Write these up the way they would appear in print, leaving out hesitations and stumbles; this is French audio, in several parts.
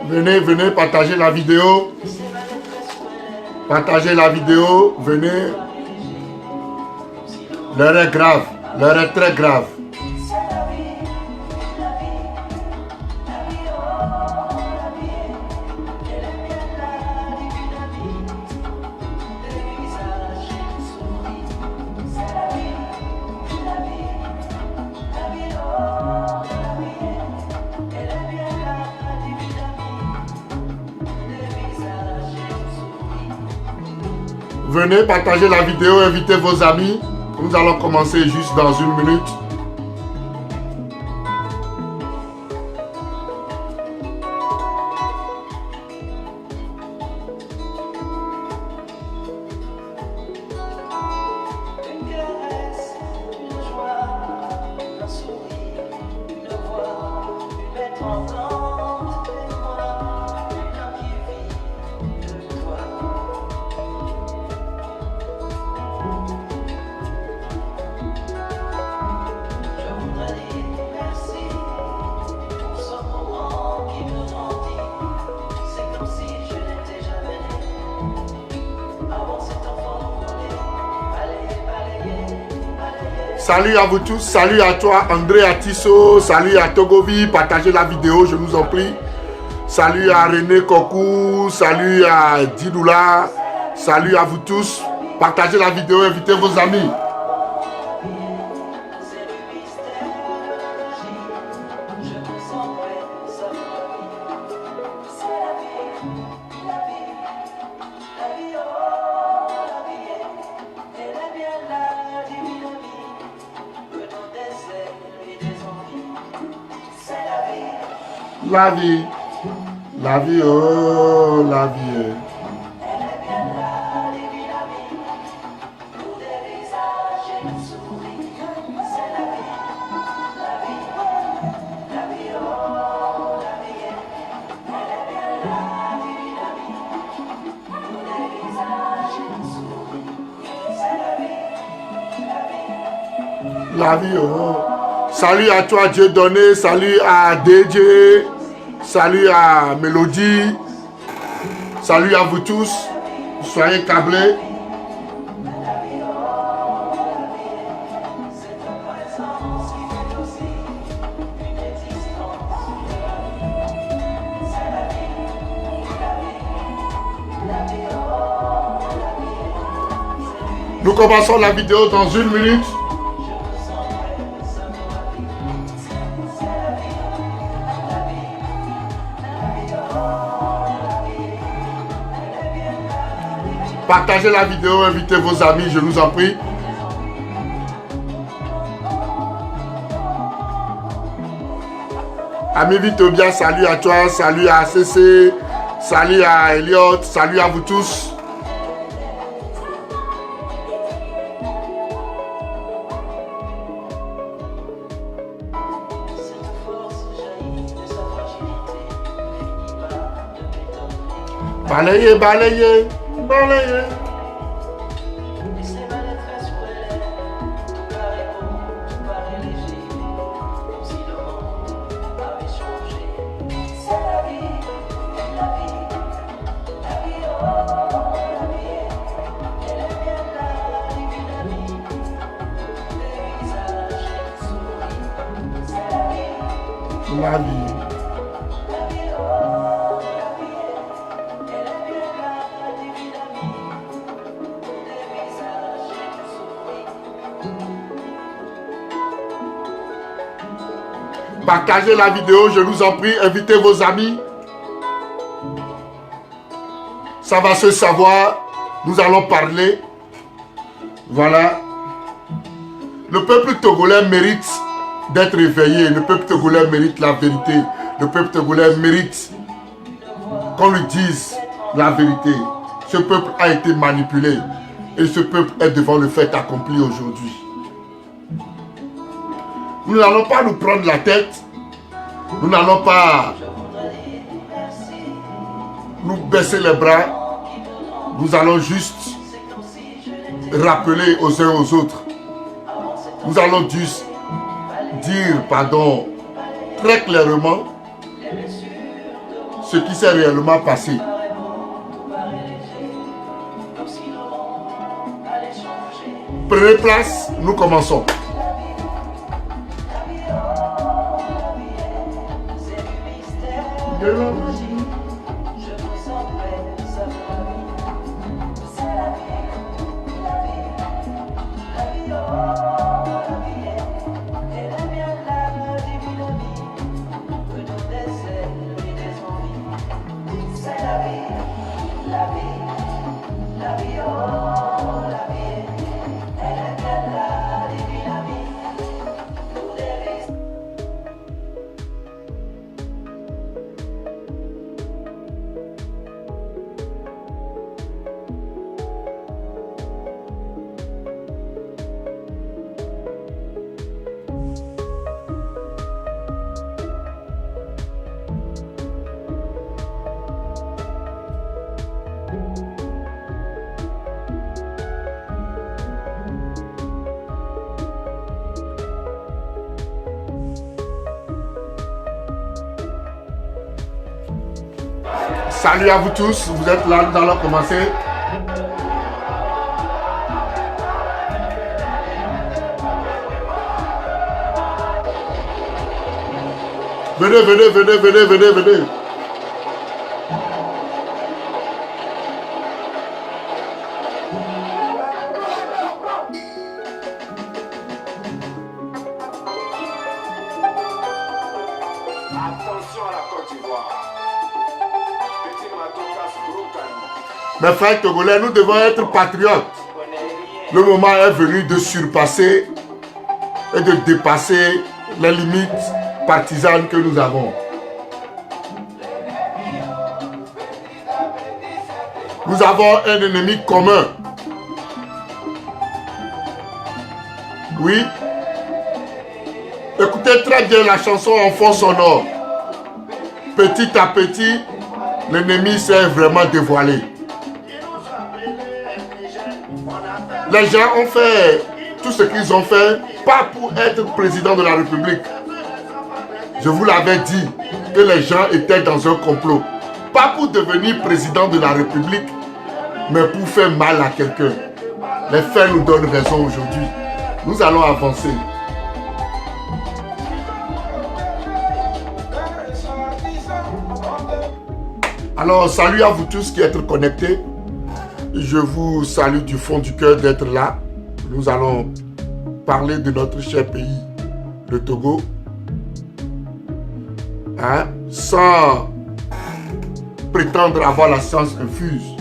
Venez, venez, partagez la vidéo. Partagez la vidéo, venez. L'heure est grave, l'heure est très grave. Venez partager la vidéo, invitez vos amis. Nous allons commencer juste dans une minute. Salut à vous tous, salut à toi André Atisso, salut à Togovi, partagez la vidéo, je vous en prie. Salut à René Kokou, salut à Didoula, salut à vous tous. Partagez la vidéo, invitez vos amis. La vie, oh, la vie. La vie, oh. Salut à toi, Dieu donné, salut à DJ. Salut à Mélodie, salut à vous tous, soyez câblés. Nous commençons la vidéo dans une minute. Partagez la vidéo, invitez vos amis, je vous en prie. Ami Vitobia, salut à toi, salut à CC, salut à Elliot, salut à vous tous. Balayez, balayez. Balayez. La vie. Partagez la vidéo, je vous en prie, invitez vos amis. Ça va se savoir, nous allons parler. Voilà. Le peuple togolais mérite d'être éveillé. Le peuple togolais mérite la vérité. Le peuple togolais mérite qu'on lui dise la vérité. Ce peuple a été manipulé. Et ce peuple est devant le fait accompli aujourd'hui. Nous n'allons pas nous prendre la tête. Nous n'allons pas nous baisser les bras. Nous allons juste rappeler aux uns aux autres. Nous allons juste dire, pardon, très clairement ce qui s'est réellement passé. Prenez place, nous commençons. Salut à vous tous, vous êtes là, nous allons commencer. Venez, venez, venez, venez, venez, venez. Mes frères togolais, nous devons être patriotes. Le moment est venu de surpasser et de dépasser les limites partisanes que nous avons. Nous avons un ennemi commun. Oui. Écoutez très bien la chanson en fond sonore. Petit à petit, l'ennemi s'est vraiment dévoilé. Les gens ont fait tout ce qu'ils ont fait, pas pour être président de la République. Je vous l'avais dit que les gens étaient dans un complot. Pas pour devenir président de la République, mais pour faire mal à quelqu'un. Les faits nous donnent raison aujourd'hui. Nous allons avancer. Alors, salut à vous tous qui êtes connectés. Je vous salue du fond du cœur d'être là. Nous allons parler de notre cher pays, le Togo. Hein? Sans prétendre avoir la science infuse.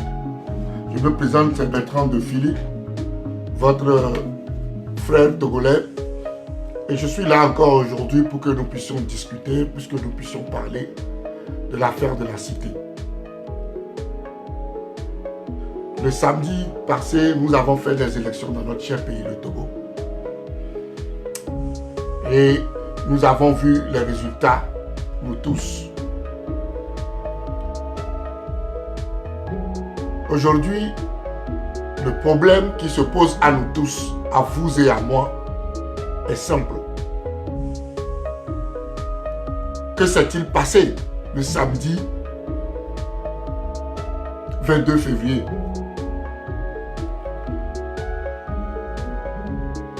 Je me présente, c'est Bertrand de Philippe, votre frère togolais. Et je suis là encore aujourd'hui pour que nous puissions discuter, puisque nous puissions parler de l'affaire de la cité. Le samedi passé, nous avons fait des élections dans notre cher pays, le Togo. Et nous avons vu les résultats, nous tous. Aujourd'hui, le problème qui se pose à nous tous, à vous et à moi, est simple. Que s'est-il passé le samedi 22 février?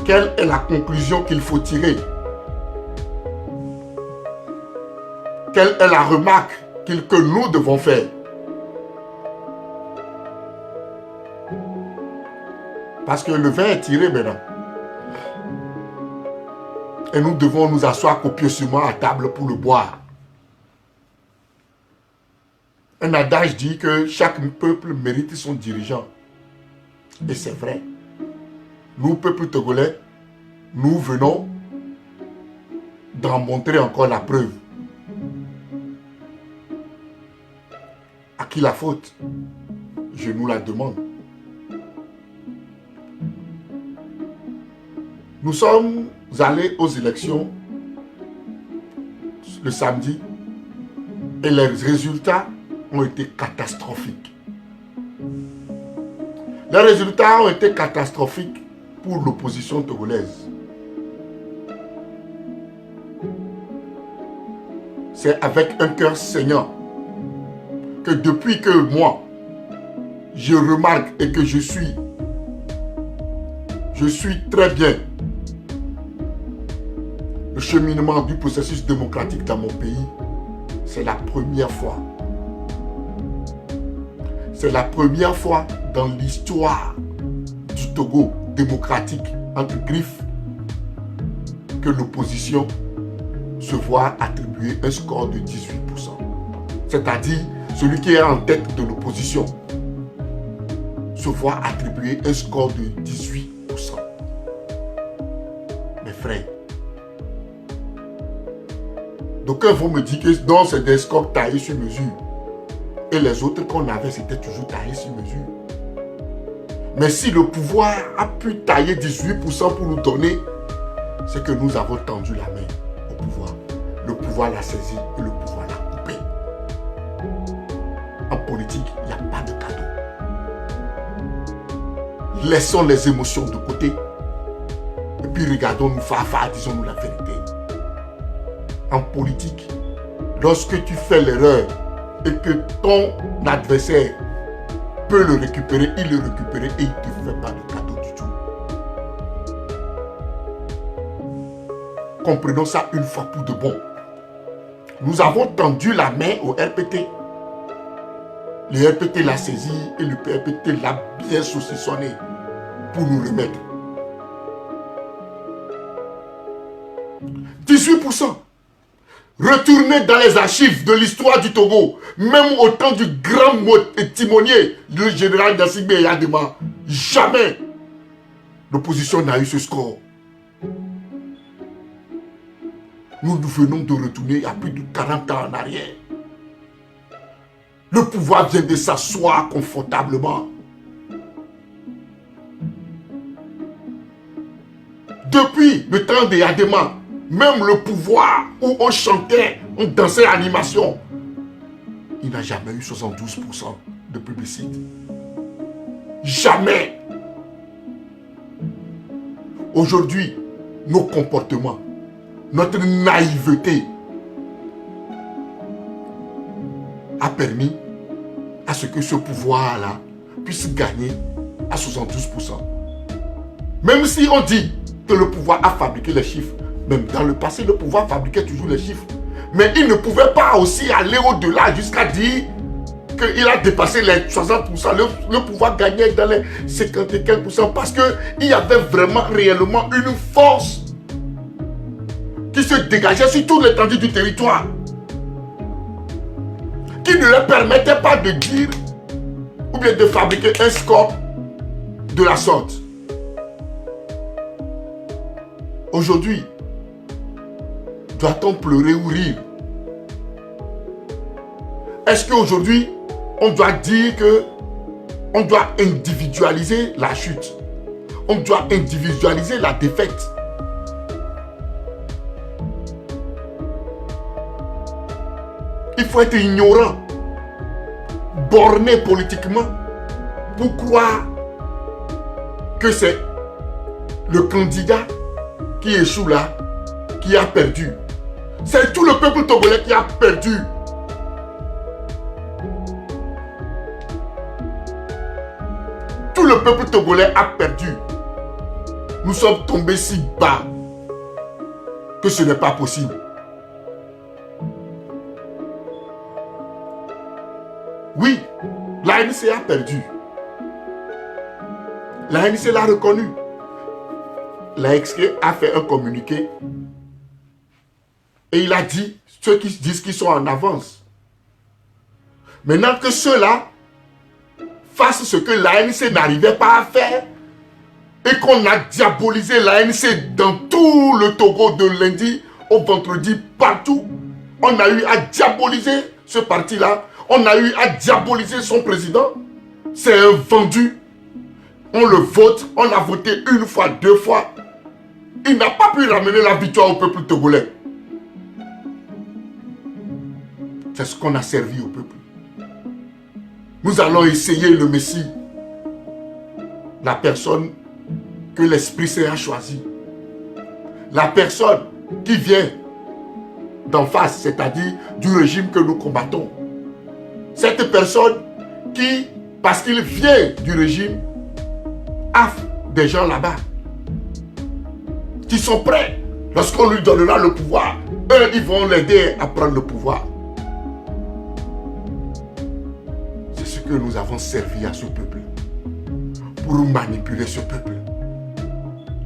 Quelle est la conclusion qu'il faut tirer? Quelle est la remarque que nous devons faire? Parce que le vin est tiré maintenant. Et nous devons nous asseoir copieusement à table pour le boire. Un adage dit que chaque peuple mérite son dirigeant. Et c'est vrai. Nous, peuple togolais, nous venons d'en montrer encore la preuve. À qui la faute? Je nous la demande. Nous sommes allez aux élections le samedi et les résultats ont été catastrophiques. Les résultats ont été catastrophiques pour l'opposition togolaise. C'est avec un cœur saignant que depuis que moi, je remarque et que je suis très bien le cheminement du processus démocratique dans mon pays. C'est la première fois. C'est la première fois dans l'histoire du Togo démocratique entre griffes que l'opposition se voit attribuer un score de 18%. C'est-à-dire, celui qui est en tête de l'opposition se voit attribuer un score de 18%. Mes frères, d'aucuns vont me dire que non, c'est des scores taillés sur mesure. Et les autres qu'on avait, c'était toujours taillé sur mesure. Mais si le pouvoir a pu tailler 18% pour nous donner, c'est que nous avons tendu la main au pouvoir. Le pouvoir l'a saisi et le pouvoir l'a coupé. En politique, il n'y a pas de cadeau. Laissons les émotions de côté. Et puis regardons-nous fafa, disons-nous la vérité. En politique, lorsque tu fais l'erreur et que ton adversaire peut le récupérer, il le récupère et il ne te fait pas de cadeau du tout. Comprenons ça une fois pour de bon. Nous avons tendu la main au RPT. Le RPT l'a saisi et le RPT l'a bien saucissonné pour nous remettre. 18%. Retournez dans les archives de l'histoire du Togo, même au temps du grand timonier, le général Dassigbe Yadema, jamais l'opposition n'a eu ce score. Nous venons de retourner à plus de 40 ans en arrière. Le pouvoir vient de s'asseoir confortablement. Depuis le temps de Yadema, même le pouvoir où on chantait, on dansait animation, il n'a jamais eu 72% de publicité. Jamais. Aujourd'hui, nos comportements, notre naïveté a permis à ce que ce pouvoir-là puisse gagner à 72%. Même si on dit que le pouvoir a fabriqué les chiffres, même dans le passé, le pouvoir fabriquait toujours les chiffres. Mais il ne pouvait pas aussi aller au-delà jusqu'à dire qu'il a dépassé les 60%. Le pouvoir gagnait dans les 50 et quelques pourcents parce qu'il y avait vraiment, réellement une force qui se dégageait sur toute l'étendue du territoire, qui ne leur permettait pas de dire ou bien de fabriquer un score de la sorte. Aujourd'hui, doit-on pleurer ou rire? Est-ce qu'aujourd'hui, on doit dire que on doit individualiser la chute? On doit individualiser la défaite? Il faut être ignorant, borné politiquement, pour croire que c'est le candidat qui échoue là, qui a perdu. C'est tout le peuple togolais qui a perdu. Tout le peuple togolais a perdu. Nous sommes tombés si bas que ce n'est pas possible. Oui, l'ANC a perdu. L'ANC l'a reconnu. L'ANC a fait un communiqué et il a dit, ceux qui disent qu'ils sont en avance. Maintenant que ceux-là fassent ce que l'ANC n'arrivait pas à faire et qu'on a diabolisé l'ANC dans tout le Togo de lundi au vendredi, partout, on a eu à diaboliser ce parti-là, on a eu à diaboliser son président. C'est un vendu. On le vote, on l'a voté une fois, deux fois. Il n'a pas pu ramener la victoire au peuple togolais. C'est ce qu'on a servi au peuple. Nous allons essayer le Messie, la personne que l'Esprit Saint a choisie. La personne qui vient d'en face, c'est-à-dire du régime que nous combattons. Cette personne qui, parce qu'il vient du régime, a des gens là-bas qui sont prêts. Lorsqu'on lui donnera le pouvoir, eux, ils vont l'aider à prendre le pouvoir. C'est ce que nous avons servi à ce peuple. Pour manipuler ce peuple.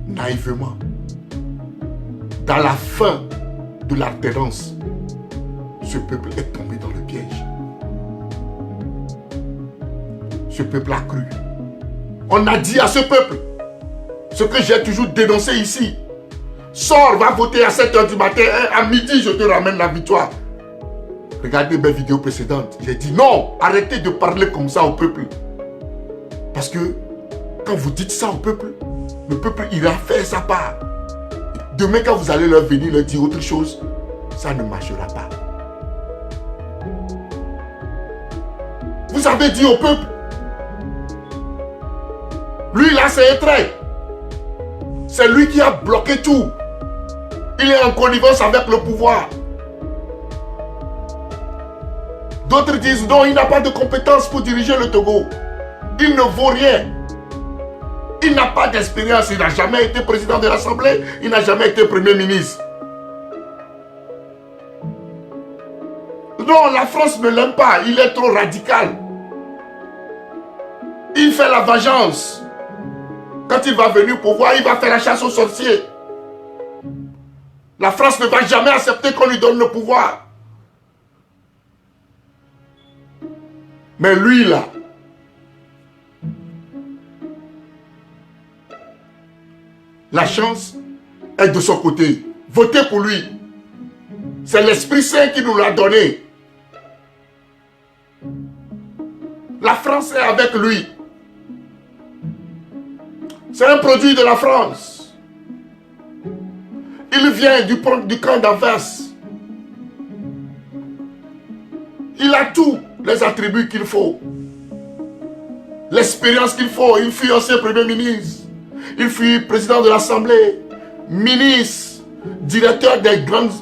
Naïvement. Dans la fin de l'alternance, ce peuple est tombé dans le piège. Ce peuple a cru. On a dit à ce peuple, ce que j'ai toujours dénoncé ici, sors, va voter à 7 h du matin, à midi je te ramène la victoire. Regardez mes vidéos précédentes, j'ai dit non, arrêtez de parler comme ça au peuple. Parce que quand vous dites ça au peuple, le peuple ira faire sa part. Demain quand vous allez leur venir leur dire autre chose, ça ne marchera pas. Vous avez dit au peuple, lui là c'est un trait. C'est lui qui a bloqué tout. Il est en connivence avec le pouvoir. D'autres disent non, il n'a pas de compétences pour diriger le Togo. Il ne vaut rien. Il n'a pas d'expérience. Il n'a jamais été président de l'Assemblée. Il n'a jamais été premier ministre. Non, la France ne l'aime pas. Il est trop radical. Il fait la vengeance. Quand il va venir au pouvoir, il va faire la chasse aux sorciers. La France ne va jamais accepter qu'on lui donne le pouvoir. Mais lui, là, la chance est de son côté. Votez pour lui. C'est l'Esprit Saint qui nous l'a donné. La France est avec lui. C'est un produit de la France. Il vient du camp d'en face. Il a tous les attributs qu'il faut. L'expérience qu'il faut. Il fut ancien premier ministre. Il fut président de l'Assemblée, ministre, directeur des grandes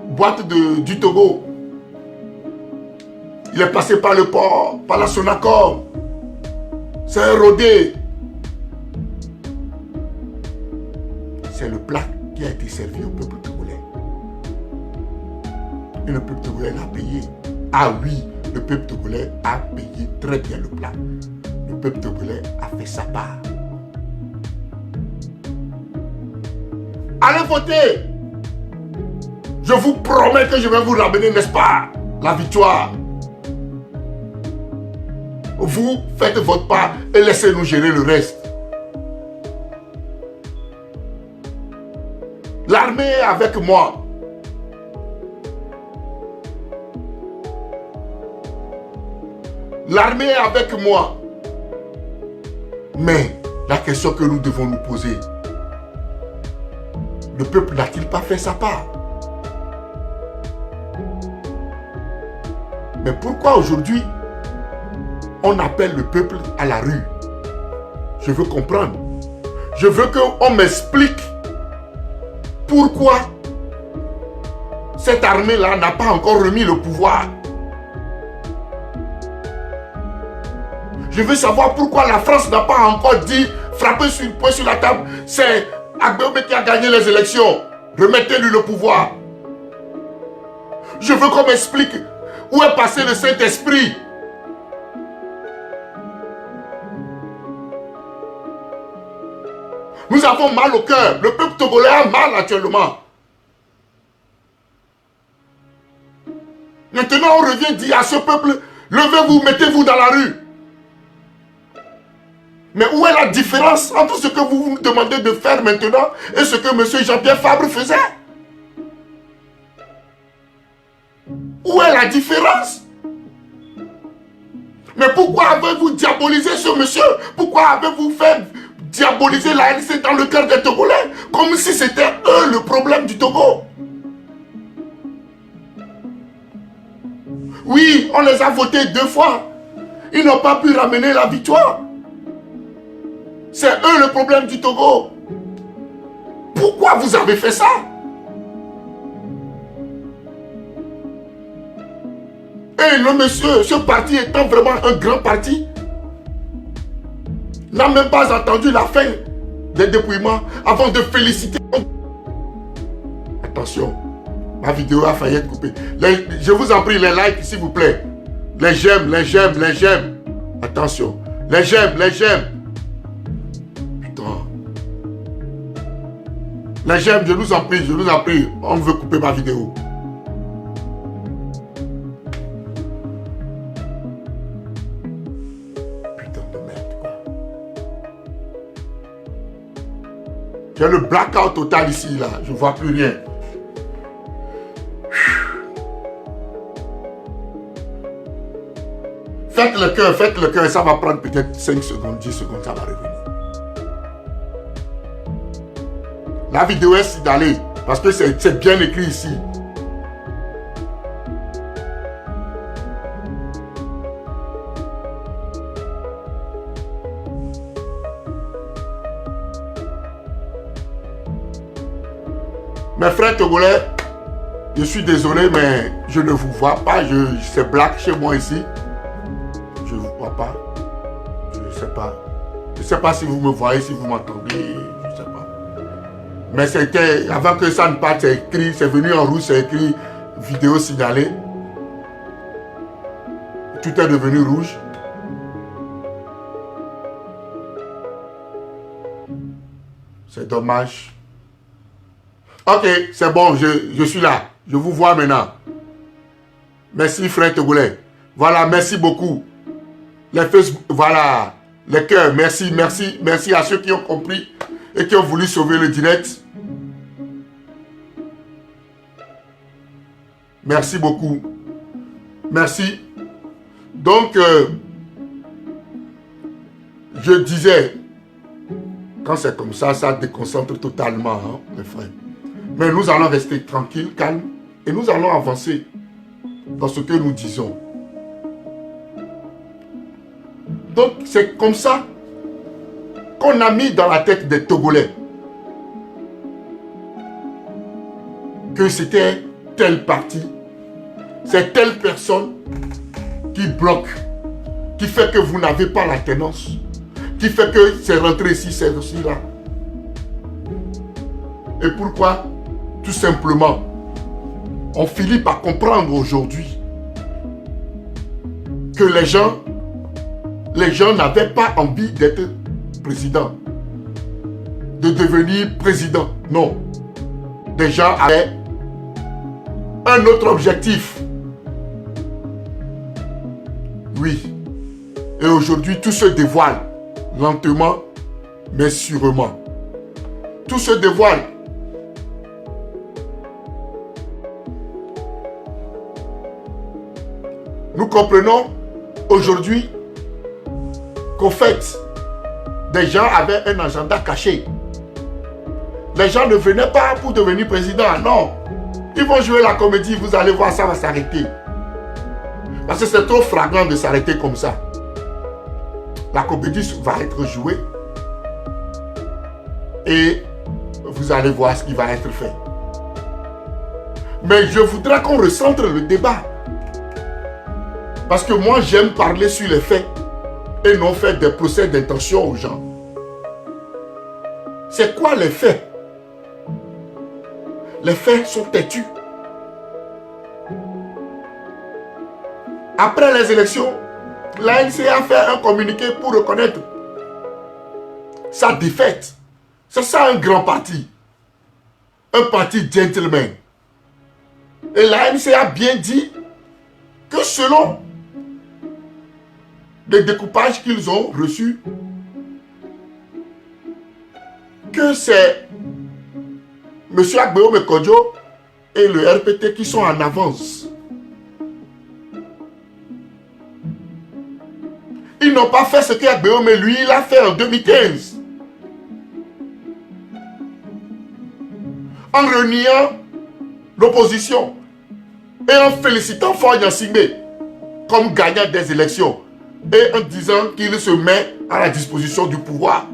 boîtes du Togo. Il est passé par le port, par la Sonacom. C'est un rodé. C'est le plat qui a été servi au peuple togolais. Et le peuple togolais l'a payé. Ah oui, le peuple togolais a payé très bien le plat. Le peuple togolais a fait sa part. Allez voter. Je vous promets que je vais vous ramener, n'est-ce pas, la victoire. Vous faites votre part et laissez-nous gérer le reste. L'armée est avec moi. L'armée est avec moi. Mais la question que nous devons nous poser, le peuple n'a-t-il pas fait sa part? Mais pourquoi aujourd'hui on appelle le peuple à la rue? Je veux comprendre. Je veux qu'on m'explique pourquoi cette armée-là n'a pas encore remis le pouvoir. Je veux savoir pourquoi la France n'a pas encore dit, frapper sur le poing sur la table, c'est Agbembe qui a gagné les élections. Remettez-lui le pouvoir. Je veux qu'on m'explique où est passé le Saint-Esprit. Nous avons mal au cœur. Le peuple togolais a mal actuellement. Maintenant, on revient dire à ce peuple, levez-vous, mettez-vous dans la rue. Mais où est la différence entre ce que vous nous demandez de faire maintenant et ce que M. Jean-Pierre Fabre faisait? Où est la différence? Mais pourquoi avez-vous diabolisé ce monsieur? Pourquoi avez-vous fait diaboliser l'ANC dans le cœur des Togolais, comme si c'était eux le problème du Togo. Oui, on les a votés 2 fois. Ils n'ont pas pu ramener la victoire. C'est eux le problème du Togo. Pourquoi vous avez fait ça? Et le monsieur, ce parti étant vraiment un grand parti, n'a même pas entendu la fin des dépouillements avant de féliciter. Attention, ma vidéo a failli être coupée. Je vous en prie, les likes s'il vous plaît. Les j'aime, les j'aime, les j'aime. Attention, les j'aime, les j'aime. Putain. Les j'aime, je vous en prie, je vous en prie. On veut couper ma vidéo. J'ai le blackout total ici, là. Je ne vois plus rien. Faites le cœur. Ça va prendre peut-être 5 secondes, 10 secondes, ça va revenir. La vidéo est signalée parce que c'est bien écrit ici. Mes frères togolais, je suis désolé, mais je ne vous vois pas. C'est black chez moi ici. Je ne vous vois pas. Je ne sais pas. Je ne sais pas si vous me voyez, si vous m'entendez. Je ne sais pas. Mais c'était, avant que ça ne parte, c'est écrit, c'est venu en rouge, c'est écrit vidéo signalée. Tout est devenu rouge. C'est dommage. Ok, c'est bon, je suis là. Je vous vois maintenant. Merci, frère Togolais. Voilà, merci beaucoup. Les Facebook, voilà. Les cœurs, merci, merci, merci à ceux qui ont compris et qui ont voulu sauver le direct. Merci beaucoup. Merci. Donc, je disais, quand c'est comme ça, ça déconcentre totalement, hein, mes frères. Mais nous allons rester tranquilles, calmes, et nous allons avancer dans ce que nous disons. Donc, c'est comme ça qu'on a mis dans la tête des Togolais que c'était tel parti, c'est telle personne qui bloque, qui fait que vous n'avez pas la tenance, qui fait que c'est rentré ici, c'est aussi là. Et pourquoi? Tout simplement, on finit par comprendre aujourd'hui que les gens n'avaient pas envie d'être président, de devenir président. Non. Les gens avaient un autre objectif. Oui. Et aujourd'hui, tout se dévoile lentement, mais sûrement. Tout se dévoile. Nous comprenons aujourd'hui qu'au fait, des gens avaient un agenda caché. Les gens ne venaient pas pour devenir président, non. Ils vont jouer la comédie, vous allez voir, ça va s'arrêter. Parce que c'est trop flagrant de s'arrêter comme ça. La comédie va être jouée et vous allez voir ce qui va être fait. Mais je voudrais qu'on recentre le débat. Parce que moi, j'aime parler sur les faits et non faire des procès d'intention aux gens. C'est quoi les faits? Les faits sont têtus. Après les élections, l'ANC a fait un communiqué pour reconnaître sa défaite. C'est ça un grand parti. Un parti gentleman. Et l'ANC a bien dit que selon les découpages qu'ils ont reçus, que c'est M. Agbeome Kodjo et le RPT qui sont en avance. Ils n'ont pas fait ce qu'Agbeome, lui, il a fait en 2015. en reniant l'opposition et en félicitant Faure Gnassingbé comme gagnant des élections et en disant qu'il se met à la disposition du pouvoir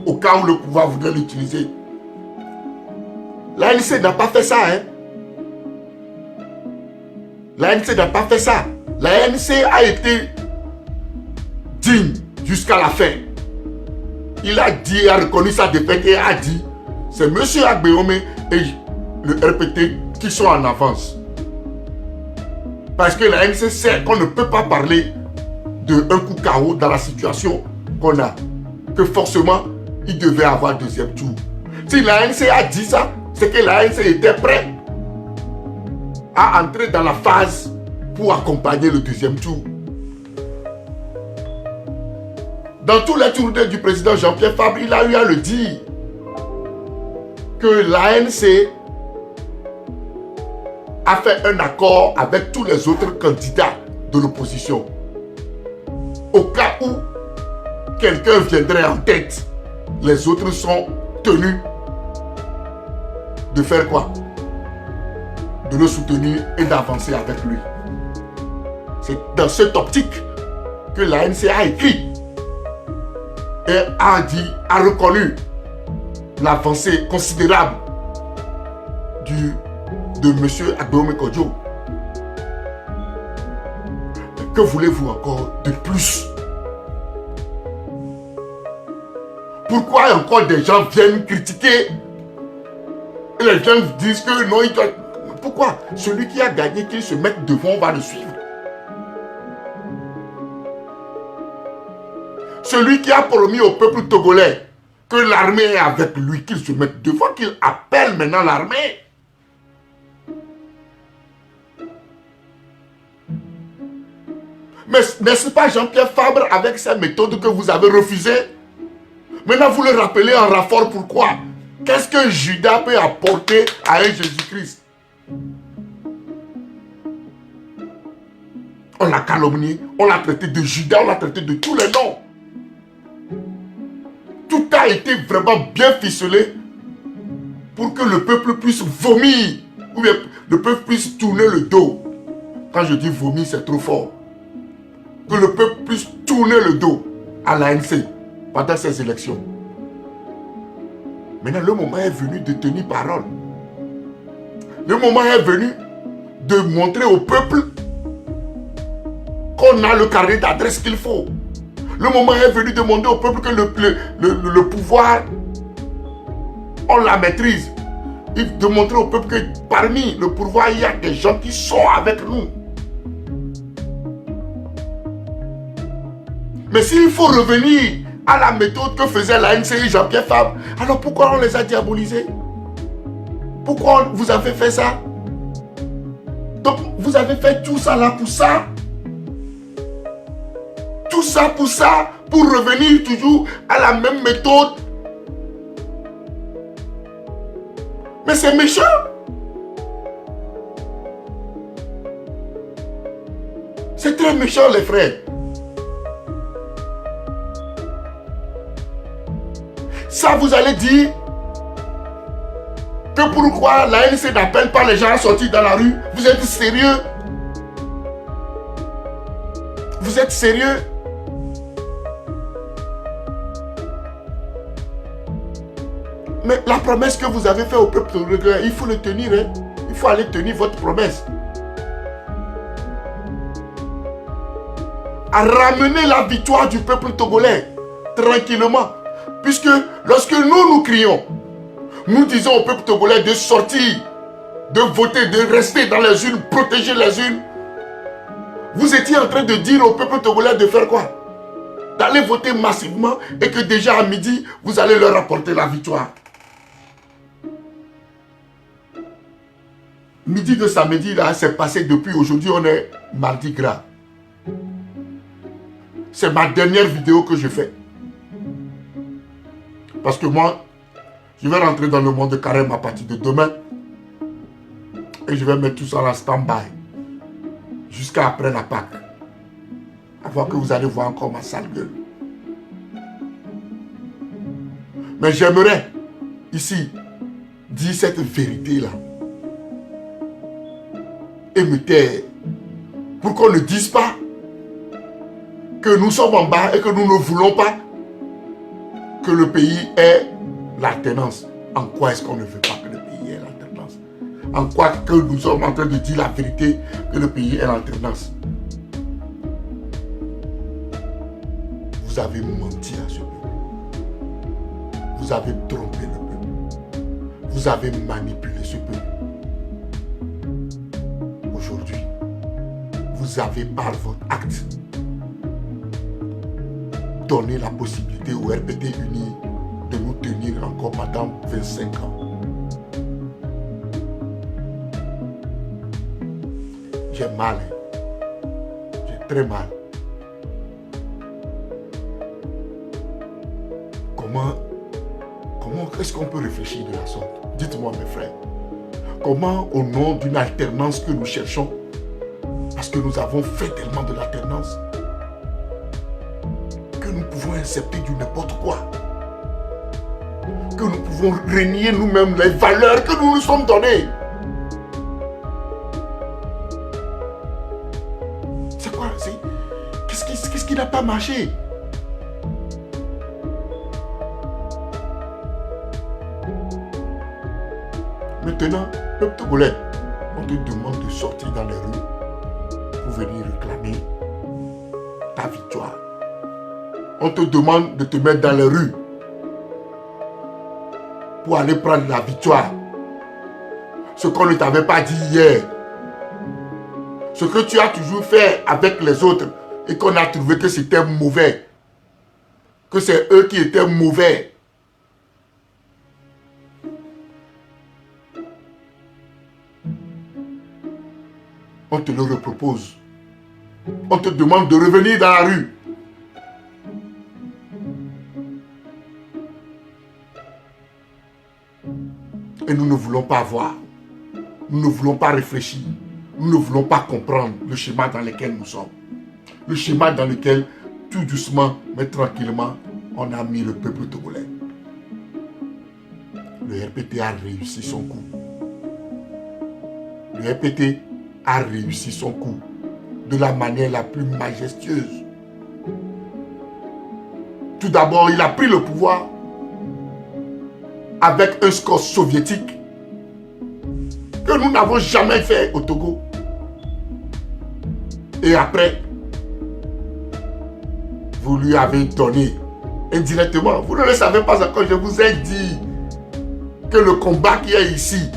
au cas où le pouvoir voudrait l'utiliser. L'ANC n'a pas fait ça, hein. L'ANC n'a pas fait ça. L'ANC a été digne jusqu'à la fin. Il a dit, a reconnu sa défaite et a dit, c'est M. Agbeome et le RPT qui sont en avance. Parce que l'ANC sait qu'on ne peut pas parler d'un coup KO dans la situation qu'on a. Que forcément, il devait avoir deuxième tour. Si l'ANC a dit ça, c'est que l'ANC était prêt à entrer dans la phase pour accompagner le deuxième tour. Dans tous les tours du président Jean-Pierre Fabre, il a eu à le dire que l'ANC a fait un accord avec tous les autres candidats de l'opposition. Au cas où quelqu'un viendrait en tête, les autres sont tenus de faire quoi? De le soutenir et d'avancer avec lui. C'est dans cette optique que l'ANC a écrit et a reconnu l'avancée considérable de M. Agbeome Kodjo. Que voulez-vous encore de plus? Pourquoi encore des gens viennent critiquer et les gens disent que non, il doit... Pourquoi? Celui qui a gagné, qu'il se mette devant, on va le suivre. Celui qui a promis au peuple togolais que l'armée est avec lui, qu'il se mette devant, qu'il appelle maintenant l'armée. Mais n'est-ce pas Jean-Pierre Fabre avec sa méthode que vous avez refusée? Maintenant vous le rappelez en rafort, pourquoi? Qu'est-ce que Judas peut apporter à un Jésus-Christ? On l'a calomnié, on l'a traité de Judas, on l'a traité de tous les noms. Tout a été vraiment bien ficelé pour que le peuple puisse vomir, ou bien le peuple puisse tourner le dos. Quand je dis vomir, c'est trop fort. Que le peuple puisse tourner le dos à l'ANC pendant ces élections. Maintenant, le moment est venu de tenir parole. Le moment est venu de montrer au peuple qu'on a le carnet d'adresse qu'il faut. Le moment est venu de demander au peuple que le pouvoir, on la maîtrise. Il de montrer au peuple que parmi le pouvoir, il y a des gens qui sont avec nous. Mais s'il faut revenir à la méthode que faisait l'ANC et Jean-Pierre Fabre, alors pourquoi on les a diabolisés? Pourquoi vous avez fait ça? Donc vous avez fait tout ça là pour ça? Tout ça pour ça, pour revenir toujours à la même méthode. Mais c'est méchant. C'est très méchant les frères. Ça vous allez dire que pourquoi l'ANC n'appelle pas les gens à sortir dans la rue? Vous êtes sérieux? Vous êtes sérieux? Mais la promesse que vous avez faite au peuple togolais, il faut le tenir. Hein? Il faut aller tenir votre promesse. À ramener la victoire du peuple togolais tranquillement. Puisque lorsque nous crions, nous disons au peuple togolais de sortir, de voter, de rester dans les urnes, protéger les urnes. Vous étiez en train de dire au peuple togolais de faire quoi? D'aller voter massivement et que déjà à midi, vous allez leur apporter la victoire. Midi de samedi, là, c'est passé depuis aujourd'hui, on est mardi gras. C'est ma dernière vidéo que je fais. Parce que moi, je vais rentrer dans le monde de carême à partir de demain. Et je vais mettre tout ça en stand-by. Jusqu'à après la Pâque. Avant que vous allez voir encore ma sale gueule. Mais j'aimerais, ici, dire cette vérité-là et me taire pour qu'on ne dise pas que nous sommes en bas et que nous ne voulons pas que le pays ait l'alternance. En quoi est-ce qu'on ne veut pas que le pays ait l'alternance? En quoi que nous sommes en train de dire la vérité que le pays ait l'alternance? Vous avez menti à ce peuple. Vous avez trompé le peuple. Vous avez manipulé ce peuple. Aujourd'hui, vous avez par votre acte donné la possibilité au RPT uni de nous tenir encore pendant 25 ans. J'ai mal, j'ai très mal. Comment est-ce qu'on peut réfléchir de la sorte? Dites-moi mes frères. Comment au nom d'une alternance que nous cherchons, parce que nous avons fait tellement de l'alternance, que nous pouvons accepter du n'importe quoi, que nous pouvons renier nous-mêmes les valeurs que nous nous sommes données. C'est quoi? Qu'est-ce qui n'a pas marché? Maintenant, peuple togolais, on te demande de sortir dans les rues pour venir réclamer ta victoire. On te demande de te mettre dans les rues pour aller prendre la victoire. Ce qu'on ne t'avait pas dit hier. Ce que tu as toujours fait avec les autres et qu'on a trouvé que c'était mauvais. Que c'est eux qui étaient mauvais. On te le repropose. On te demande de revenir dans la rue. Et nous ne voulons pas voir. Nous ne voulons pas réfléchir. Nous ne voulons pas comprendre le schéma dans lequel nous sommes. Le schéma dans lequel, tout doucement, mais tranquillement, on a mis le peuple togolais. Le RPT a réussi son coup. Le RPT a réussi son coup de la manière la plus majestueuse. Tout d'abord, il a pris le pouvoir avec un score soviétique que nous n'avons jamais fait au Togo. Et après, vous lui avez donné indirectement. Vous ne le savez pas encore, je vous ai dit que le combat qui est ici,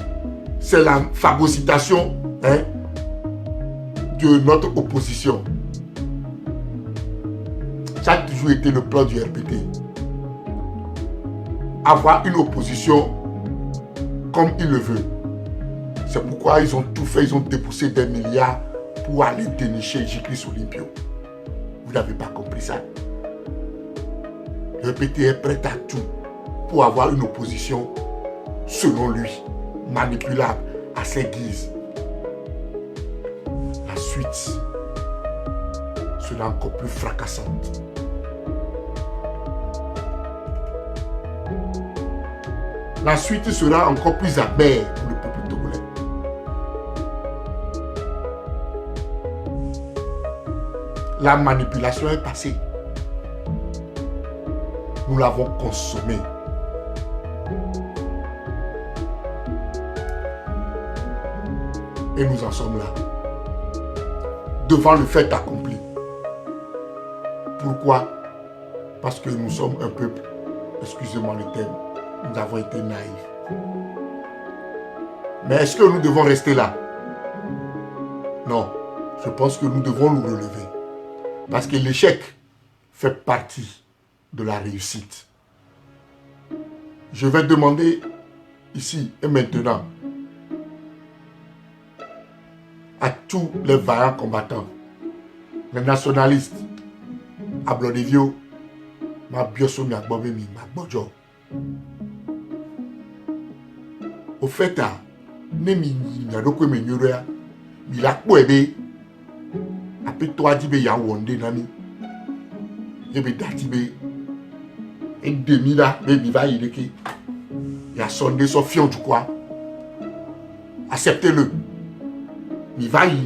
c'est la phagocytation de notre opposition. Ça a toujours été le plan du RPT. Avoir une opposition comme il le veut. C'est pourquoi ils ont tout fait, ils ont dépoussé des milliards pour aller dénicher J-Chris Olympio. Vous n'avez pas compris ça. Le RPT est prêt à tout pour avoir une opposition, selon lui, manipulable à ses guises. La suite sera encore plus fracassante. La suite sera encore plus amère pour le peuple togolais. La manipulation est passée. Nous l'avons consommée. Et nous en sommes là. Devant le fait accompli. Pourquoi? Parce que nous sommes un peuple, excusez-moi le terme, nous avons été naïfs. Mais est-ce que nous devons rester là? Non. Je pense que nous devons nous relever. Parce que l'échec fait partie de la réussite. Je vais demander ici et maintenant à tous les vaillants combattants, les nationalistes, à Blodivio, ma bioso mi agbomemi, ma bojo. Au fait, ne mi nyadoko me nyoroya, mi la kwebe, ape toi dibe ya wonde nami, yebe datibe, et demi là, baby va yideke, Il a sondé son fion du quoi. Acceptez-le. Il va y.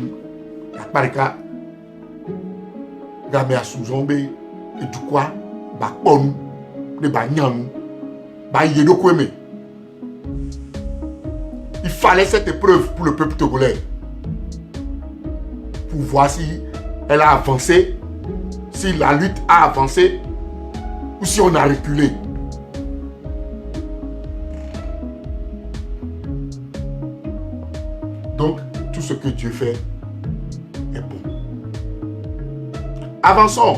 Il a pas de cas. Il a mis à sous-zombé. Et du quoi. Bah, bon. Ne bah, nyan. Bah, il y a de quoi aimer. Il fallait cette épreuve pour le peuple togolais. Pour voir si elle a avancé. Si la lutte a avancé. Ou si on a reculé. Donc, tout ce que Dieu fait est bon. Avançons.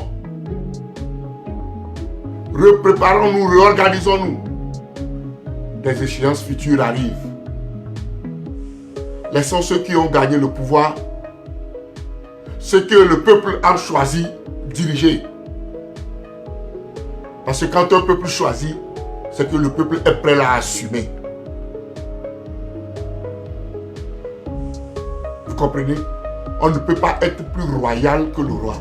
Repréparons-nous, réorganisons-nous. Les échéances futures arrivent. Laissons ceux qui ont gagné le pouvoir, ceux que le peuple a choisi, diriger. Parce que quand un peuple choisit, c'est que le peuple est prêt à assumer. Vous comprenez? On ne peut pas être plus royal que le roi.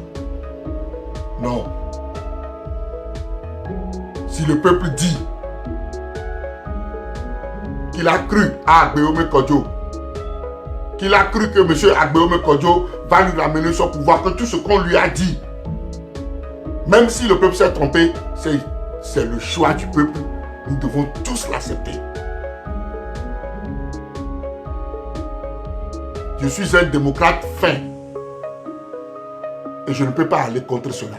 Non. Si le peuple dit qu'il a cru à Agbeome Kodjo, qu'il a cru que M. Agbeome Kodjo va lui ramener son pouvoir, que tout ce qu'on lui a dit, même si le peuple s'est trompé, c'est le choix du peuple. Nous devons tous l'accepter. Je suis un démocrate fin. Et je ne peux pas aller contre cela.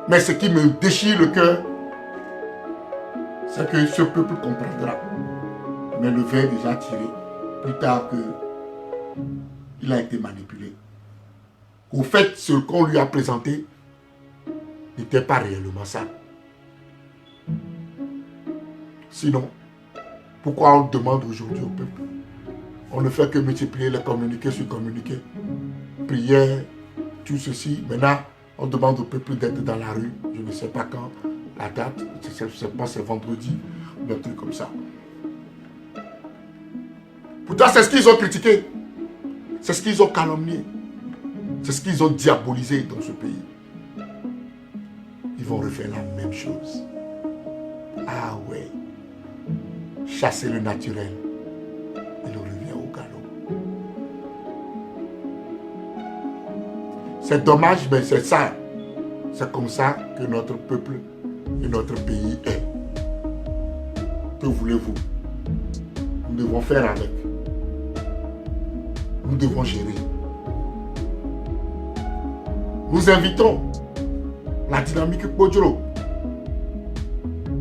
Mais ce qui me déchire le cœur, c'est que ce peuple comprendra. Mais le vin est déjà tiré. Plus tard qu'il a été manipulé. Au fait, ce qu'on lui a présenté n'était pas réellement ça. Sinon, pourquoi on demande aujourd'hui au peuple? On ne fait que multiplier les communiqués sur communiqués. Prière, tout ceci. Maintenant, on demande au peuple d'être dans la rue. Je ne sais pas quand, la date, je ne sais pas, c'est vendredi, ou un truc comme ça. Pourtant, c'est ce qu'ils ont critiqué. C'est ce qu'ils ont calomnié. C'est ce qu'ils ont diabolisé dans ce pays. Ils vont refaire la même chose. Ah ouais. Chasser le naturel. Il revient au galop. C'est dommage, mais c'est ça. C'est comme ça que notre peuple et notre pays est. Que voulez-vous? Nous devons faire avec. Nous devons gérer. Nous invitons la dynamique Podjoro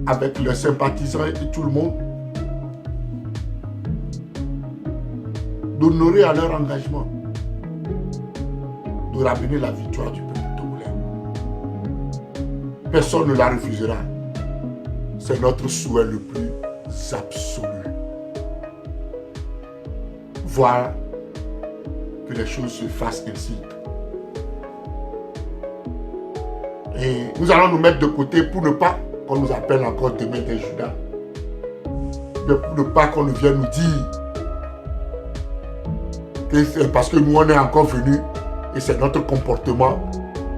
avec leurs sympathisants et tout le monde d'honorer à leur engagement de ramener la victoire du peuple togolais. Personne ne la refusera. C'est notre souhait le plus absolu. Voir que les choses se fassent ainsi. Et nous allons nous mettre de côté pour ne pas qu'on nous appelle encore demain des Judas. Mais pour ne pas qu'on ne vienne nous dire que c'est parce que nous on est encore venus et c'est notre comportement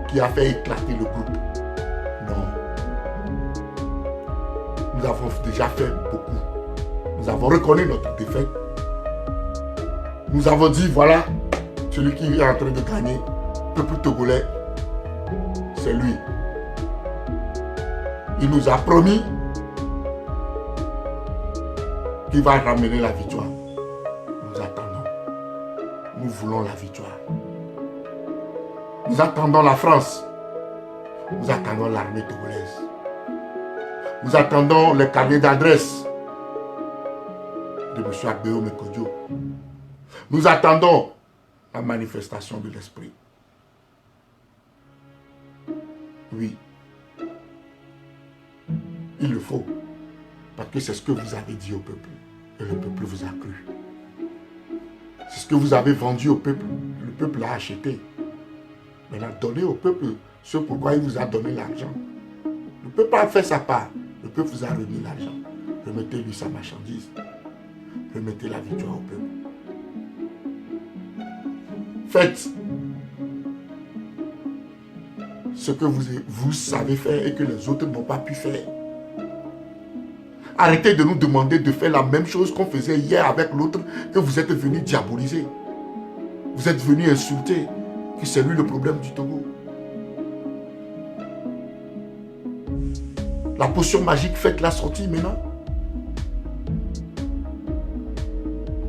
qui a fait éclater le groupe. Non. Nous avons déjà fait beaucoup. Nous avons reconnu notre défaite. Nous avons dit voilà, celui qui est en train de gagner, le peuple togolais, c'est lui. Il nous a promis qu'il va ramener la victoire. Nous attendons. Nous voulons la victoire. Nous attendons la France. Nous attendons l'armée togolaise. Nous attendons les carnets d'adresse de M. Agbeome Kodjo. Nous attendons la manifestation de l'esprit. Oui. Il le faut. Parce que c'est ce que vous avez dit au peuple. Et le peuple vous a cru. C'est ce que vous avez vendu au peuple. Le peuple l'a acheté. Maintenant, donnez au peuple ce pourquoi il vous a donné l'argent. Le peuple a fait sa part. Le peuple vous a remis l'argent. Remettez-lui sa marchandise. Remettez la victoire au peuple. Faites ce que vous savez faire et que les autres n'ont pas pu faire. Arrêtez de nous demander de faire la même chose qu'on faisait hier avec l'autre que vous êtes venu diaboliser. Vous êtes venu insulter que c'est lui le problème du Togo. La potion magique, faites-la sortir maintenant.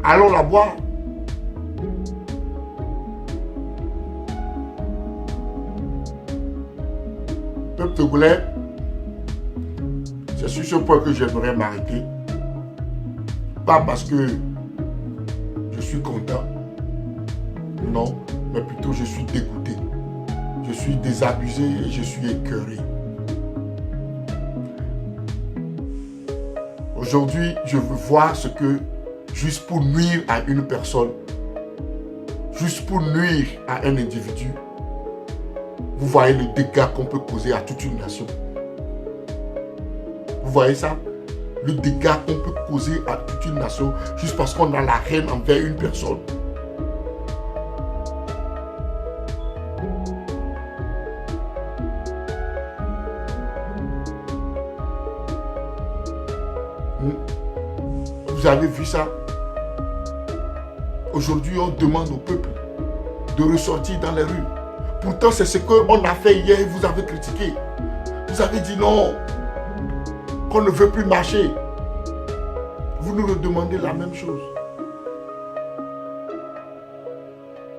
Allons la boire. Peuple togolais, c'est sur ce point que j'aimerais m'arrêter. Pas parce que je suis content. Non, mais plutôt je suis dégoûté. Je suis désabusé et je suis écœuré. Aujourd'hui, je veux voir ce que, juste pour nuire à une personne, juste pour nuire à un individu, vous voyez le dégât qu'on peut causer à toute une nation. Vous voyez ça? Le dégât qu'on peut causer à toute une nation juste parce qu'on a la haine envers une personne. Vous avez vu ça? Aujourd'hui, on demande au peuple de ressortir dans les rues. Pourtant, c'est ce qu'on a fait hier et vous avez critiqué. Vous avez dit non, qu'on ne veut plus marcher. Vous nous redemandez la même chose.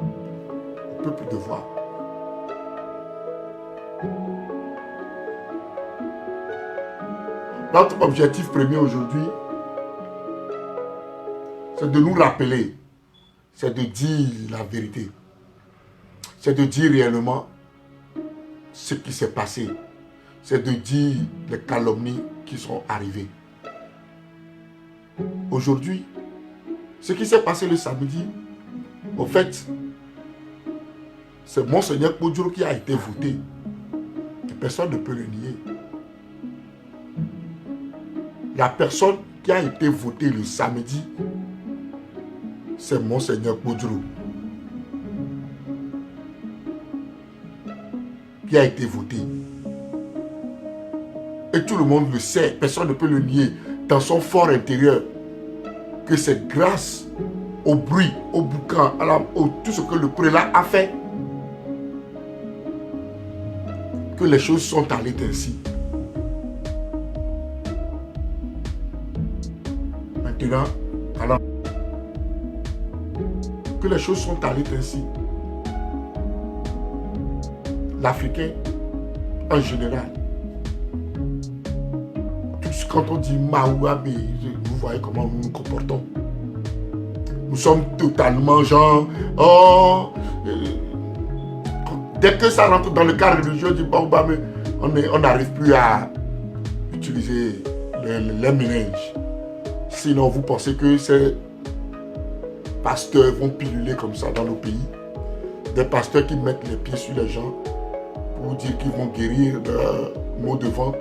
Au peuple de voir. Notre objectif premier aujourd'hui, c'est de nous rappeler, c'est de dire la vérité. C'est de dire réellement ce qui s'est passé. C'est de dire les calomnies qui sont arrivées. Aujourd'hui, ce qui s'est passé le samedi, au fait, c'est Monseigneur Kodjo qui a été voté. Et personne ne peut le nier. La personne qui a été votée le samedi, c'est Monseigneur Kodjo. Qui a été voté. Et tout le monde le sait, personne ne peut le nier dans son fort intérieur, que c'est grâce au bruit, au boucan, à tout ce que le prélat a fait, que les choses sont allées ainsi. Maintenant, alors, que les choses sont allées ainsi. L'Africain, en général, quand on dit Maouabé, vous voyez comment nous nous comportons. Nous sommes totalement genre, oh, dès que ça rentre dans le cadre religieux du Baobabé, on n'arrive plus à utiliser les ménages. Sinon, vous pensez que ces pasteurs vont piluler comme ça dans nos pays. Des pasteurs qui mettent les pieds sur les gens pour dire qu'ils vont guérir de maux de ventre.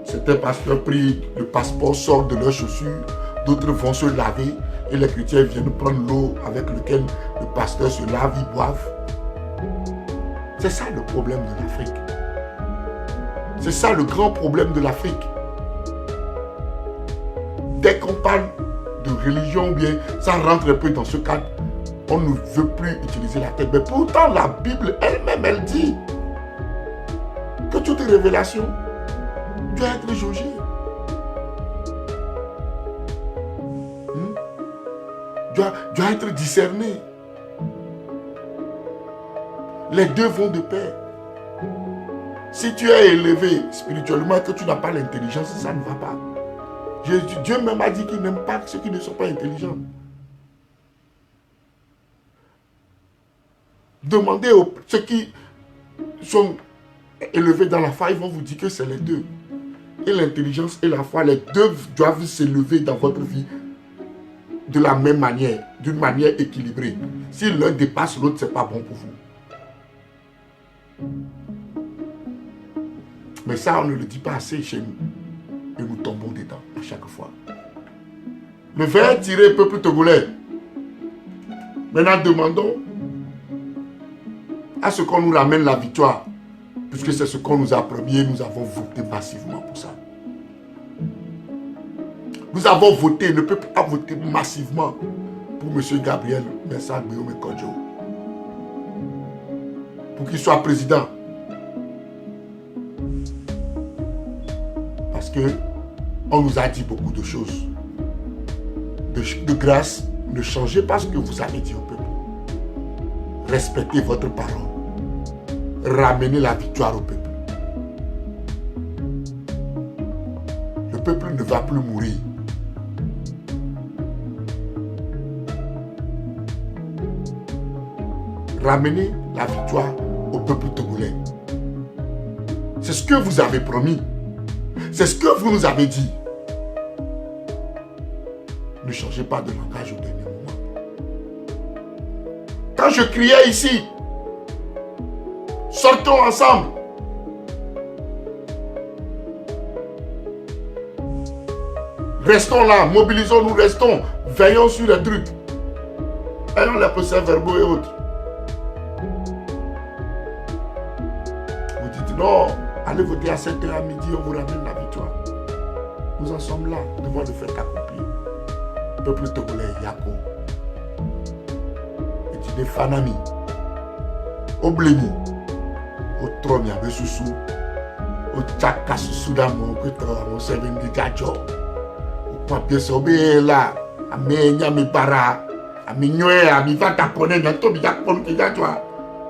Certains pasteurs prient le passeport, sortent de leurs chaussures, d'autres vont se laver et les chrétiens viennent prendre l'eau avec laquelle le pasteur se lave, ils boivent. C'est ça le problème de l'Afrique. C'est ça le grand problème de l'Afrique. Dès qu'on parle de religion ou bien ça rentre un peu dans ce cadre, on ne veut plus utiliser la tête. Mais pourtant la Bible elle-même, elle dit que toute révélation doit être jaugée. Doit être discernée. Les deux vont de pair. Si tu es élevé spirituellement et que tu n'as pas l'intelligence, ça ne va pas. Dieu même a dit qu'il n'aime pas ceux qui ne sont pas intelligents. Demandez aux ceux qui sont élevés dans la foi, ils vont vous dire que c'est les deux. Et l'intelligence et la foi, les deux doivent s'élever dans votre vie de la même manière, d'une manière équilibrée. Si l'un dépasse l'autre, ce n'est pas bon pour vous. Mais ça, on ne le dit pas assez chez nous. Et nous tombons dedans à chaque fois. Le verre tiré, peuple togolais. Maintenant, demandons à ce qu'on nous ramène la victoire. Puisque c'est ce qu'on nous a promis et nous avons voté massivement pour ça. Nous avons voté, le peuple a voté massivement pour M. Gabriel Mensah Guillaume Kodjo. Pour qu'il soit président. Parce que on nous a dit beaucoup de choses. De grâce, ne changez pas ce que vous avez dit au peuple. Respectez votre parole. Ramenez la victoire au peuple. Le peuple ne va plus mourir. Ramenez la victoire au peuple togolais. C'est ce que vous avez promis. C'est ce que vous nous avez dit. Ne changez pas de langage au dernier moment. Quand je criais ici, sortons ensemble. Restons là, mobilisons-nous, restons, veillons sur les trucs. Ayons les procès-verbaux et autres. Vous dites non, allez voter à 7h à midi, on vous ramène la victoire. Nous en sommes là, devant le fait accompli. Peuple togolais, Yako. Et tu dis Fanami. Obleni. Au trône, il y avait Soussou. Au Tchaka Soussou d'Amon, que tu as mon serveur de Gadjo. Au papier Sobé là. A Menya mi para. A Mignoé, a mi va taponner, n'a pas bien pour te dire toi.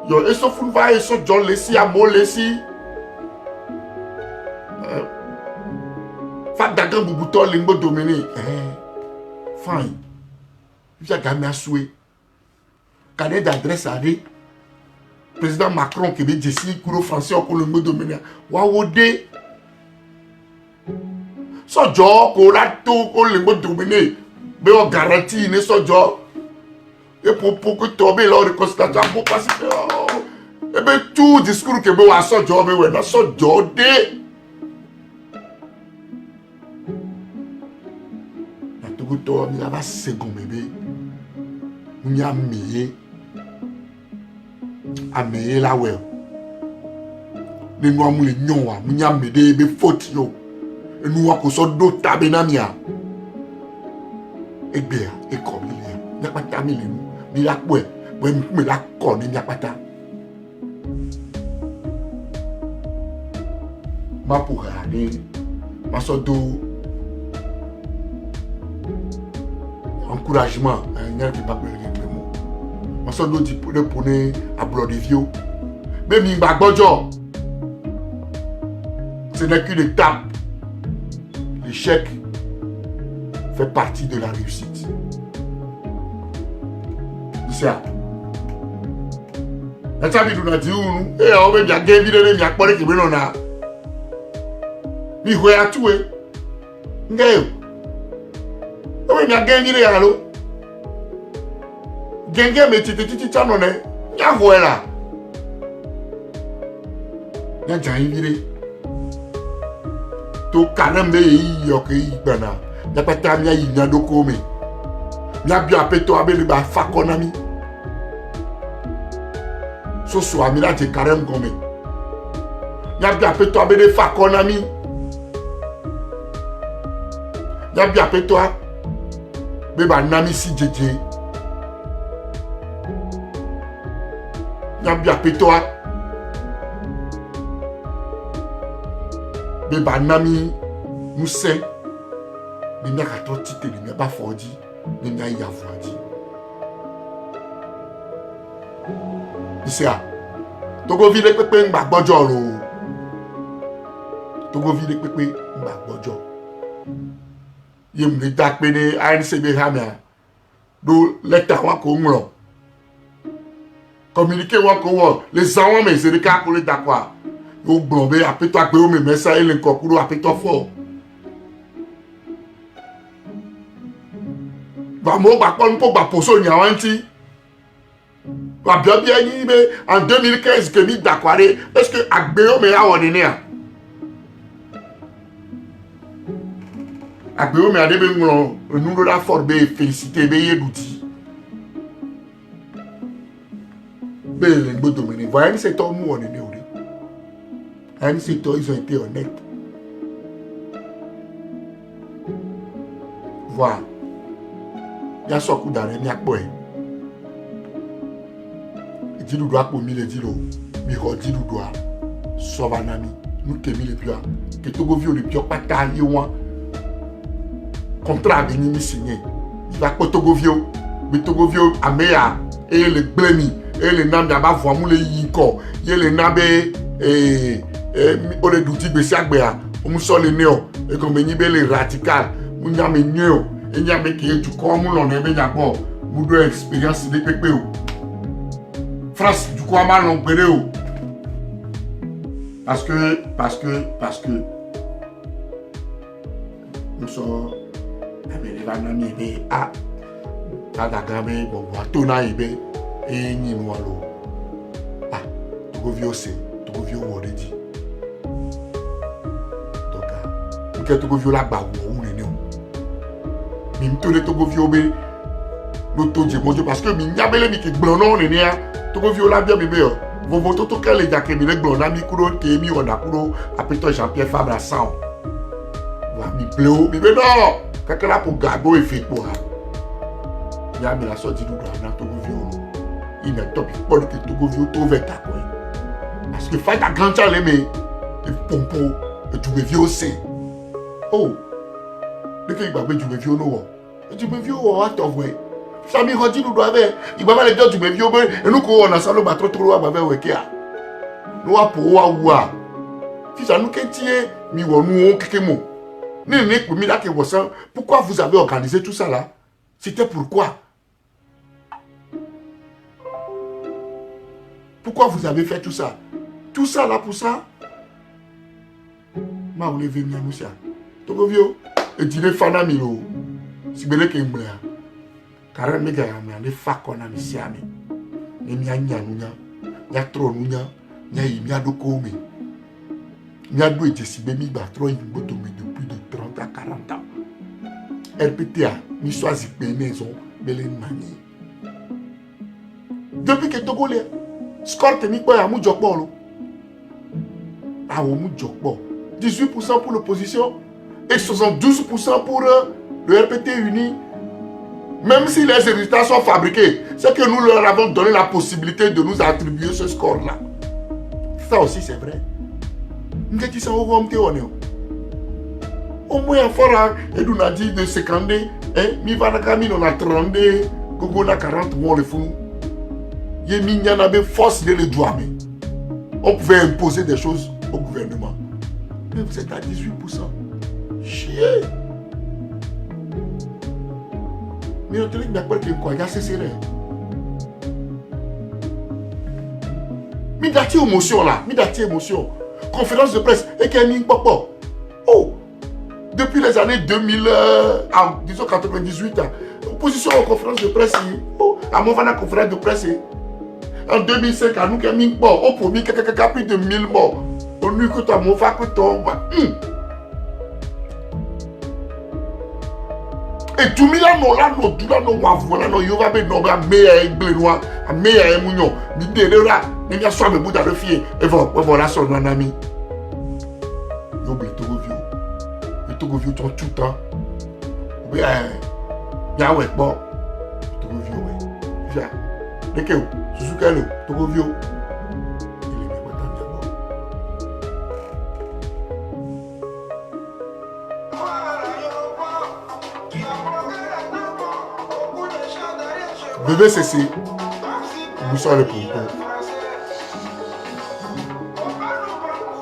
Yo, et sauf une va, et sauf John Lessi, à Mo Lessi. Fat Dagan Boubouto, Limbo Dominé. Fine. Vous avez gagné à souhait. Cadet d'adresse à lui. Président Macron qui veut dire si le français ou le mot dominé. Wawode. So job qu'on a tout qu'on le mot dominé. Mais on garantit ne so job. Et pour que tomber là de constatation pour passer. Et bien tout discours que vous avez so job mais ouais so job de. Togo mi ava second bébé. Mi a meye. A meye la we. Ne nous amou le nyon wa. Mi a mede be faute yo. Et nous ko so do tabe na mia. E be e comme il est. N'a pas tamé le nous. Mi la kwe. Bo mi la konne mi apata. Ma pour aller. Ma so do encouragement, il n'y a pas de mot. On s'en dit pour le poney à Blodivio. Mais Mimbagojo, ce n'est qu'une étape. L'échec fait partie de la réussite. C'est ça. La table nous a dit où et on veut bien gagner de bien pour que nous na. Mi hoya tué. Ngayo. Oui, mais gagné les allo. Gagné, mais tu t'en es. Il y a quoi là? Il y a déjà un viré. Tu carrément, il y a bana. Il y a pas de temps, il y a de comé. Il y a bien appelé toi, il y a fakonami. Ce soir, il y a carrément comé. Il y a bien appelé toi, il y a fakonami. Il y a bien appelé toi. Beba nami si jeje. Nyabia petoa. Beba nami mousse. Bina kato tite bina ba fodi. Bina yavwadi. Isia. Togo vile pepe mba bojo lo. Togo vile pepe mba bojo. Yem ni dakpene ANC be hamia do lecta wa ko nglo communiquer wa ko wo les awon me se ka ko le dakwa yo gbonbe apeto agbe o me mesa ele nko kuro apeto fo ba mo gba pon po gba poso ni awon ti ba bia ni be en 2015 que mi dakware est-ce que agbe o me awon ni a Agbe me adebe nglo nous la forbe féliciter be yedouti. Be le ngbo dominer. Voyez c'est homme on est né. Ils ont été honnêtes. d'Ivoire. Il y a ce coup d'arrêt, il y a quoi? Il dit, nous doit pour mille, il dit, nous dit, nous doit. Sauve un ami. Nous te mis les pieds. Que Togo vieux les pieds, pas taillé, ouin. Contrat à venir signé. Il va pas Togo vieux. Mais Togo vieux, à Méa, et les blêmis, et les names d'abord, vraiment les yinko, et les names, et les doutis, Bessiagbea, on me sort les néo, et comme les radicales, on y a mes néo, et y a mes qui est du corps, on est bien d'accord, on doit expérience des pépés. France, du coup, mal on peut. Parce que, nous sommes, les vannes, ah, Tadagabe, bon, Tona Ibe, et Ninualo. Ah, Togo Vio c'est, Togo Vio already. Donc, il y a Togo Vio là-bas, où on est né. Mais tous les Togo Vio, parce que Mignabele, qui est blanc, on est né, Togo Vio là, bien bébé. Vous votez tout cas les jacques, les blancs, la micro, Kémi, on a couru, après Jean-Pierre Fabre à 100. Voilà, mi bleu, mi non, quelqu'un là pour Gabo et fait quoi? Il y a la sortie du grand Togo Vio. Il n'est top, il faut que Togo Vio trouve ta quoi. Parce que fait ta grande chale, mais il pompo, et Togo Vio c'est. Oh, le qu'il va du Vio non. Du Vio, what of way? Ça m'y redit, nous doit faire. Il va aller dire du Vio, et nous on a ça, nous battons trop loin, avec Wekia. Nous a pour Wawa. Si ça nous qu'est-il, nous on quelques mots. Pourquoi vous avez organisé tout ça là? C'était pourquoi? Pourquoi vous avez fait tout ça? Tout ça là pour ça? Ma vous levez bien nous ça. Togo Vio, et dîner fana milo. Si belé que m'bléa. Car mes gars me fa qu'on a mis ça mais. Ne m'y a nya trop nya, nya y do komi. Nya do et si bemi ba trop depuis de 30 à 40 ans. RPTA, mi choisi maison, belé mani. Depuis que Togo les score technique à Moudjokbo. Ah, au Moudjokbo. 18% pour l'opposition et 72% pour le RPT uni. Même si les résultats sont fabriqués, c'est que nous leur avons donné la possibilité de nous attribuer ce score-là. Ça aussi, c'est vrai. Nous avons au moins un fort, et nous avons dit de 50, mi va on a 30, Gogo na 40, on le fout. Il y avait force de les doigts. On pouvait imposer des choses au gouvernement. Mais vous êtes à 18%. Chier. Mais on te dit que quoi, il y a ces serrés. Mais d'atti émotion là, mais d'atti émotion. Conférence de presse, et qu'il y a une popo. Oh, depuis les années 2000, disons 98, opposition aux conférences de presse, oh, à mon vana conférence de presse. En 2005, à nous qui avons mis mort, on promis plus de 1000 morts. On nous que toi, mon frère, que toi, et tout le monde là, nous, tout le monde, voilà, nous, il va bien, nous, meilleur blenois, meilleur mounion, l'idée de là, il y a soit le bout de la fille, et voilà, son ami. Nous, oubliez tout le vieux. Et tout le vieux, tout le temps. Bien, bien, ouais, bon. Tout le vieux, ouais. Viens. De quel Suzuki, tout le vieux. Bébé ceci, vous savez pourquoi.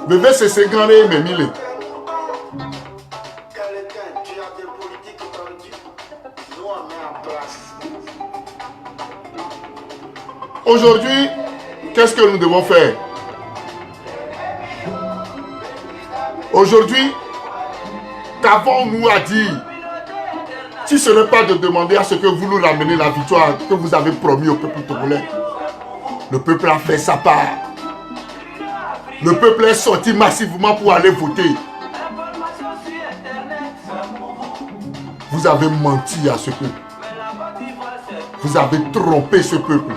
Bébé ceci, grand et même il est. Aujourd'hui, qu'est-ce que nous devons faire? Aujourd'hui, qu'avons-nous à dire? Si ce n'est pas de demander à ce que vous nous ramenez la victoire que vous avez promis au peuple togolais. Le peuple a fait sa part. Le peuple est sorti massivement pour aller voter. Vous avez menti à ce peuple. Vous avez trompé ce peuple.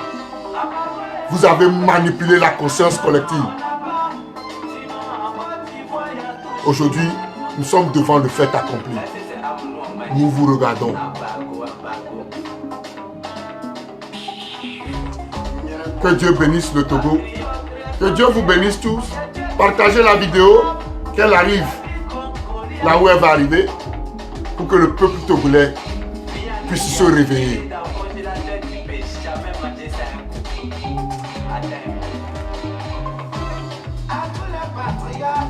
Vous avez manipulé la conscience collective. Aujourd'hui, nous sommes devant le fait accompli. nous vous regardons. Que Dieu bénisse le Togo. Que Dieu vous bénisse tous. Partagez la vidéo, qu'elle arrive là où elle va arriver, pour que le peuple togolais puisse se réveiller.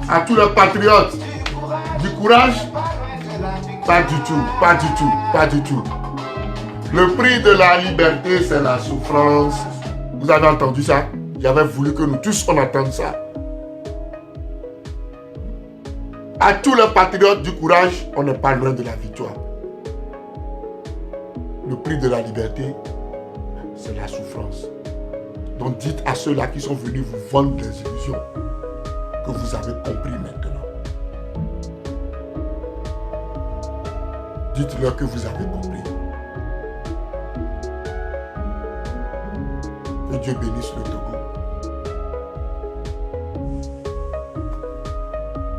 À tous les patriotes, du courage? Pas du tout, pas du tout, pas du tout. Le prix de la liberté, c'est la souffrance. Vous avez entendu ça? J'avais voulu que nous tous on entende ça. À tous les patriotes du courage, on n'est pas loin de la victoire. Le prix de la liberté, c'est la souffrance. Donc dites à ceux-là qui sont venus vous vendre des illusions que vous avez compris maintenant. Dites-leur que vous avez compris. Que Dieu bénisse le Togo.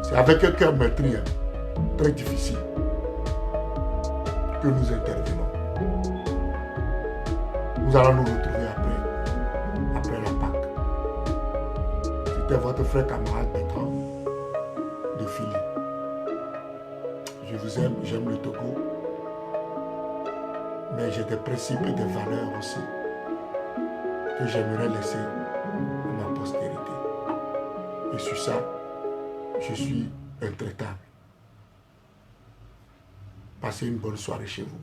C'est avec un cœur meurtri, très difficile, que nous intervenons. Nous allons nous retrouver après la Pâque. C'était votre frère camarade Bertrand de Philly. Je vous aime, j'aime le Togo, mais j'ai des principes et des valeurs aussi que j'aimerais laisser à ma postérité. Et sur ça, je suis intraitable. Passez une bonne soirée chez vous.